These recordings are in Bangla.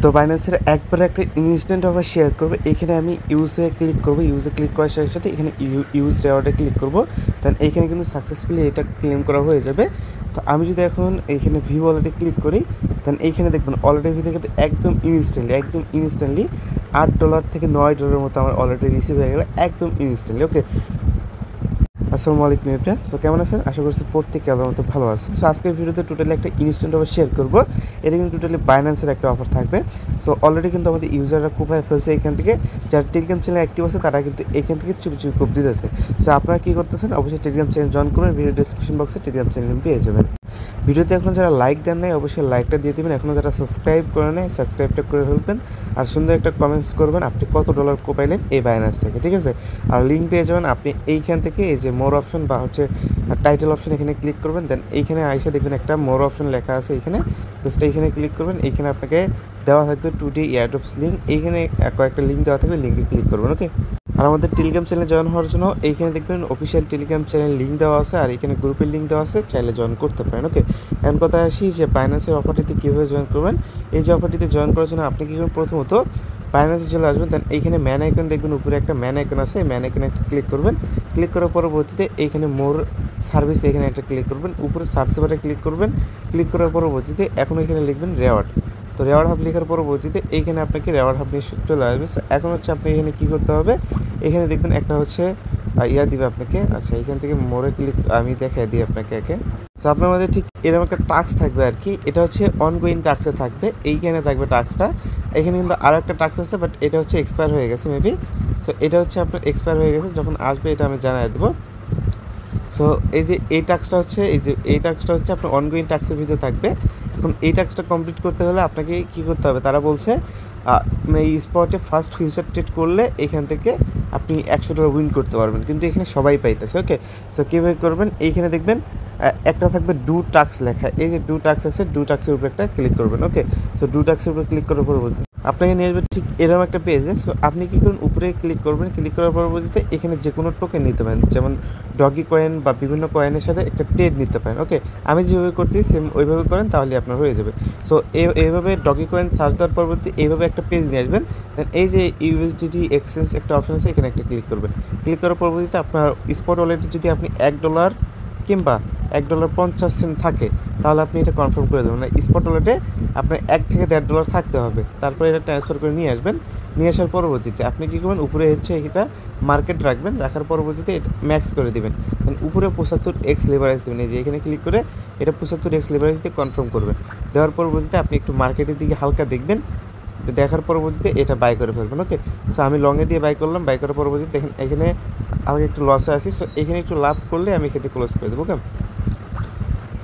তো বাইন্যান্সের একবারে একটা ইনস্ট্যান্ট অফার শেয়ার করবো। এখানে আমি ইউজে ক্লিক করবো, ইউজে ক্লিক করার সাথে সাথে এখানে ইউজ রেওয়ার্ডে ক্লিক করবো। দেন এইখানে কিন্তু সাকসেসফুলি এটা ক্লেম করা হয়ে যাবে। তো আমি যদি এখন এইখানে ভিউ অলরেডি ক্লিক করি, দেন এইখানে দেখবেন অলরেডি ভিউ থেকে একদম ইনস্ট্যান্টলি $8 থেকে $9 মতো আমার অলরেডি রিসিভ হয়ে গেলো একদম ইনস্ট্যান্টলি। ওকে, আসসালামু আলাইকুম এভরিওয়ান। সো কেমন আছেন? আশা করছি প্রত্যেকে আমার মতো ভালো আছেন। সো আজকের ভিডিওতে টোটালি একটা ইনস্ট্যান্ট অফার শেয়ার করবো। এটা কিন্তু টোটালি বাইন্যান্সের একটা অফার থাকবে। সো অলরেডি কিন্তু আমাদের ইউজাররা কোপায় ফেলছে এখান থেকে। যারা টেলিগ্রাম চ্যানেল অ্যাক্টিভ আছে তারা কিন্তু এখান থেকে চুপি চুপি কোপ দিতেছে। সো আপনারা কী করতেছেন? অবশ্যই টেলিগ্রাম চ্যানেল জয়েন করবেন। ভিডিও ডিসক্রিপশন বক্সে টেলিগ্রাম চ্যানেল পেয়ে যাবেন। ভিডিওতে এখন যারা লাইক দেন নাই অবশ্যই লাইকটা দিয়ে দেবেন। এখনও যারা সাবস্ক্রাইব করে নেয় সাবস্ক্রাইবটা করে ফেলবেন। আর সুন্দর একটা কমেন্টস করবেন আপনি কত ডলার কোপাইলেন এই বাইন্যান্স থেকে, ঠিক আছে? আর লিঙ্ক পেয়ে যাবেন আপনি এইখান থেকে। এই যে মোর অপশন বা হচ্ছে টাইটেল অপশন, এখানে ক্লিক করবেন। দেন এইখানে আইসা দেখবেন একটা মোর অপশন লেখা আছে, এইখানে জাস্ট এইখানে ক্লিক করবেন। এইখানে আপনাকে দেওয়া থাকবে 2D এয়ারড্রপস লিঙ্ক। এইখানে কয়েকটা লিঙ্ক দেওয়া থাকবে, লিঙ্কে ক্লিক করবেন। ওকে, আর আমাদের টেলিগ্রাম চ্যানেলে জয়েন হওয়ার জন্য এইখানে দেখবেন অফিসিয়াল টেলিগ্রাম চ্যানেল লিঙ্ক দেওয়া আছে, আর এখানে গ্রুপের লিঙ্ক দেওয়া আছে, চাইলে জয়েন করতে পারেন। ওকে, এখন কথা আসি যে বাইন্যান্সের অফারটিতে কীভাবে জয়েন করবেন। এই যে অফারটিতে জয়েন করার জন্য আপনি কী করবেন? প্রথমত বাইন্যান্সে চলে আসবেন। দেন এইখানে ম্যান আইকন দেখবেন, উপরে একটা ম্যান আইকন আছে, এই ম্যান আইকনে একটা ক্লিক করবেন। ক্লিক করার পরবর্তীতে এইখানে মোর সার্ভিস, এখানে একটা ক্লিক করবেন। উপরে সার্চ বারে ক্লিক করবেন। ক্লিক করার পরবর্তীতে এখন এখানে লিখবেন রেওয়ার্ড। তো রেওয়ার্ড হাব লেখার পরবর্তীতে এইখানে আপনাকে রেওয়ার্ড হাব নিয়ে চলে আসবে। এখন হচ্ছে আপনি এখানে কী করতে হবে, এখানে দেখবেন একটা হচ্ছে ইয়া দিবে আপনাকে। আচ্ছা, এখান থেকে মোড়ে ক্লিক আমি দেখাই দিই আপনাকে একে। সো আপনার মধ্যে ঠিক এরকম একটা টাস্ক থাকবে আর কি। এটা হচ্ছে অনগোয়িং টাস্কে থাকবে, এইখানে থাকবে টাস্কটা। এখানে কিন্তু আরও একটা টাস্ক আছে, বাট এটা হচ্ছে এক্সপায়ার হয়ে গেছে মেবি। সো এটা হচ্ছে আপনার এক্সপায়ার হয়ে গেছে, যখন আসবে এটা আমি জানাই দেবো। সো এই যে এই টাস্কটা হচ্ছে আপনার অনগোয়িং টাস্কের ভিতরে থাকবে। এখন এই টাস্কটা কমপ্লিট করতে হলে আপনাকে কী করতে হবে, তারা বলছে এই স্পটে ফার্স্ট ফিউচার ট্রেড করলে এখান থেকে আপনি $100 উইন করতে পারবেন, কিন্তু এখানে সবাই পাইতেছে। ওকে, সো কীভাবে করবেন, এইখানে দেখবেন একটা থাকবে ডু টাস্ক লেখা। এই যে ডু টাস্ক আছে, ডু টাস্কের উপরে একটা ক্লিক করবেন। ওকে, সো ডু টাস্কের উপরে ক্লিক করার পরবর্তী আপনাকে নিয়ে আসবে ঠিক এরকম একটা পেজে। সো আপনি কী করুন, উপরে ক্লিক করবেন। ক্লিক করার পরবর্তীতে এখানে যে কোনো টোকেন নিতে পারেন, যেমন ডগি কয়েন বা বিভিন্ন কয়েনের সাথে একটা ট্রেড নিতে পারেন। ওকে, আমি যেভাবে করতে সেম ওইভাবে করেন, তাহলে আপনার হয়ে যাবে। সো এইভাবে ডগি কয়েন সার্চ দেওয়ার পরবর্তী এইভাবে একটা পেজ নিয়ে আসবেন। দেন এই যে ইউএসডিটি এক্সচেঞ্জ একটা অপশন আছে, এখানে একটা ক্লিক করবেন। ক্লিক করার পরবর্তীতে আপনার স্পট ওয়ালেটে যদি আপনি $1 কিংবা $1.50 থাকে, তাহলে আপনি এটা কনফার্ম করে দেবেন। মানে স্পট ওয়ালেটে আপনার $1 থেকে $1.5 থাকতে হবে। তারপরে এটা ট্রান্সফার করে নিয়ে আসবেন। নিয়ে আসার পরবর্তীতে আপনি কী করবেন, উপরে হচ্ছে এটা মার্কেট রাখবেন। রাখার পরবর্তীতে এটা ম্যাক্স করে দেবেন। দেন উপরে 75x লেভারেজ দেবেন। এই যে এখানে ক্লিক করে এটা 75x লেভারেজ দিয়ে কনফার্ম করবেন। দেওয়ার পরবর্তীতে আপনি একটু মার্কেটের দিকে হালকা দেখবেন। তো দেখার পরবর্তীতে এটা বাই করে ফেলবেন। ওকে, সো আমি লংয়ে দিয়ে বাই করলাম। বাই করার পরবর্তীতে দেখেন এখানে আগে একটু লসে আসি। সো এখানে একটু লাভ করলে আমি এখানে ক্লোজ করে দেবো। ওকে,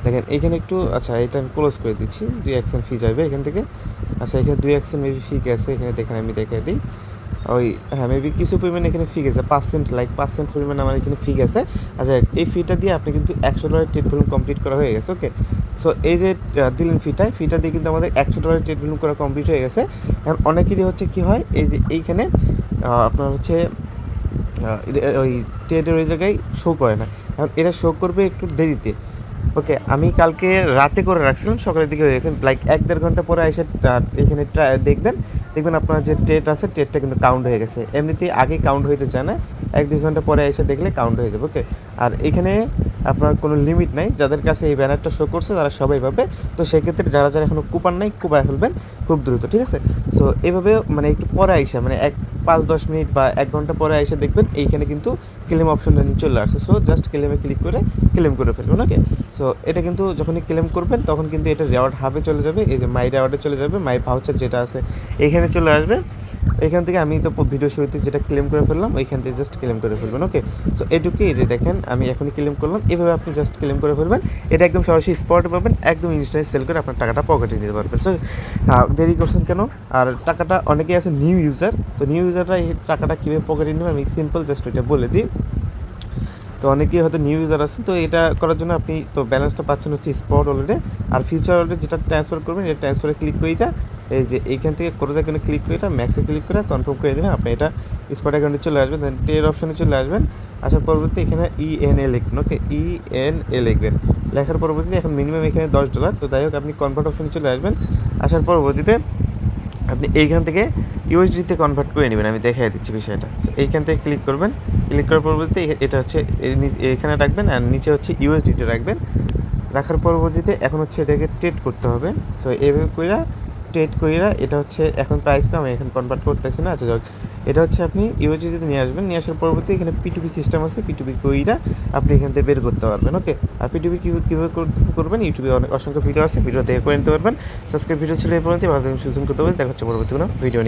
দেখেন এখানে একটু, আচ্ছা এটা আমি ক্লোজ করে দিচ্ছি। 2% ফি যাবে এখান থেকে। আচ্ছা, এখানে 2% মেবি ফি গেছে, এখানে দেখেন আমি দেখাই দিই। ওই হ্যাঁ, মেবি কিছু পরিমাণ এখানে ফি গেছে, 5% পরিমাণ আমার এখানে ফি গেছে। আচ্ছা, এই ফিটা দিয়ে আপনি কিন্তু $100 ট্রেড ভলিউম কমপ্লিট করা হয়ে গেছে। ওকে, সো এই যে দিলেন ফিটা দিয়ে কিন্তু আমাদের $100 ট্রেড ভলিউম করা কমপ্লিট হয়ে গেছে। এখন অনেকেরই হচ্ছে কী হয়, এই যে এইখানে আপনার হচ্ছে ওই ট্রেডের ওই জায়গায় শো করে না। এখন এটা শো করবে একটু দেরিতে। ওকে, আমি কালকে রাতে করে রাখছিলাম, সকালের দিকে হয়ে গেছে। লাইক 1-1.5 ঘন্টা পরে এসে এখানে দেখবেন আপনার যে ট্রেড আছে, ট্রেডটা কিন্তু কাউন্ট হয়ে গেছে। এমনিতেই আগে কাউন্ট হইতে চায় না, 1-2 ঘন্টা পরে এসে দেখলে কাউন্ট হয়ে যাবে। ওকে, আর এখানে আপনার কোনো লিমিট নাই, যাদের কাছে এই ব্যানারটা শো করছে তারা সবাই পাবে। তো সেক্ষেত্রে যারা এখনও কুপান নাই, কুপায় ফেলবেন খুব দ্রুত, ঠিক আছে? সো এভাবে মানে একটু পরে আইসা, মানে 5-10 মিনিট বা 1 ঘন্টা পরে এসে দেখবেন এইখানে কিন্তু ক্লেম অপশনটা নিয়ে চলে আসছে। সো জাস্ট ক্লেমে ক্লিক করে ক্লেম করে ফেলবেন। ওকে, সো এটা কিন্তু যখনই ক্লেম করবেন তখন কিন্তু এটা রেওয়ার্ড হাবে চলে যাবে। এই যে মাই রেওয়ার্ডে চলে যাবে, মাই ভাউচার যেটা আছে এখানে চলে আসবে। এখান থেকে আমি তো ভিডিও শুরুতে যেটা ক্লেম করে ফেললাম, ওইখান থেকে জাস্ট ক্লেম করে ফেলবেন। ওকে, সো এটুকুই। এই যে দেখেন আমি এখনই ক্লেম করলাম, এভাবে আপনি জাস্ট ক্লেম করে ফেলবেন। এটা একদম সরাসরি স্পটে পাবেন, একদম ইনস্ট্যান্ট সেল করে আপনার টাকাটা পকেটে নিতে পারবেন। সো দেরি করছেন কেন? আর টাকাটা অনেকেই আছে নিউ ইউজার, তো নিউ ইউজাররা এই টাকাটা কীভাবে পকেটে নেবে আমি সিম্পল জাস্ট ওইটা বলে দিই। তো অনেকেই হয়তো নিউ ইউজার আছেন, তো এটা করার জন্য আপনি তো ব্যালেন্সটা পাচ্ছেন হচ্ছে স্পট ওয়ালেটে। আর ফিউচার ওয়ালেটে যেটা ট্রান্সফার করবেন, এটা ট্রান্সফারে ক্লিক করে এটা এই যে এইখান থেকে করে এখানে ক্লিক করে এটা ম্যাক্সে ক্লিক করে কনফার্ম করে দেবেন। আপনি এটা স্পট অ্যাকাউন্টে চলে আসবেন। দেন ট্রেড অপশনে চলে আসবেন। আসার পরবর্তীতে এখানে ENA লিখবেন। ওকে, ENA লিখবেন। লেখার পরবর্তীতে এখন মিনিমাম এখানে $10। তো যাই হোক, আপনি কনভার্ট অপশনে চলে আসবেন। আসার পরবর্তীতে আপনি এইখান থেকে ইউএসডিতে কনভার্ট করে নেবেন। আমি দেখাই দিচ্ছি বিষয়টা। সো এইখান থেকে ক্লিক করবেন, ক্লিক করার পরবর্তীতে এটা হচ্ছে এখানে রাখবেন আর নিচে হচ্ছে ইউএসডিতে রাখবেন। রাখার পরবর্তীতে এখন হচ্ছে এটাকে ট্রেড করতে হবে। সো এইভাবে কইরা ট্রেড কইরা এটা হচ্ছে এখন প্রাইস কম, আমি এখন কনভার্ট করতেছি না। আচ্ছা যাক, এটা হচ্ছে আপনি ইউএসডিতে নিয়ে আসবেন, নিয়ে আসার পরবর্তী এখানে পিটুপি সিস্টেম আছে, পিটুপি কইরা আপনি এখান থেকে বের করতে পারবেন। ওকে, আর পিটুপি কীভাবে করবেন ইউটিউবে অনেক অসংখ্য ভিডিও আছে, ভিডিও দেখে করে নিতে পারবেন। সাবস্ক্রাইব ভিডিও ছিল এই পর্যন্ত, ভালো থাকুন, সুস্থ করতে হবে। দেখা হচ্ছে পরবর্তী কোনো ভিডিও নিয়ে।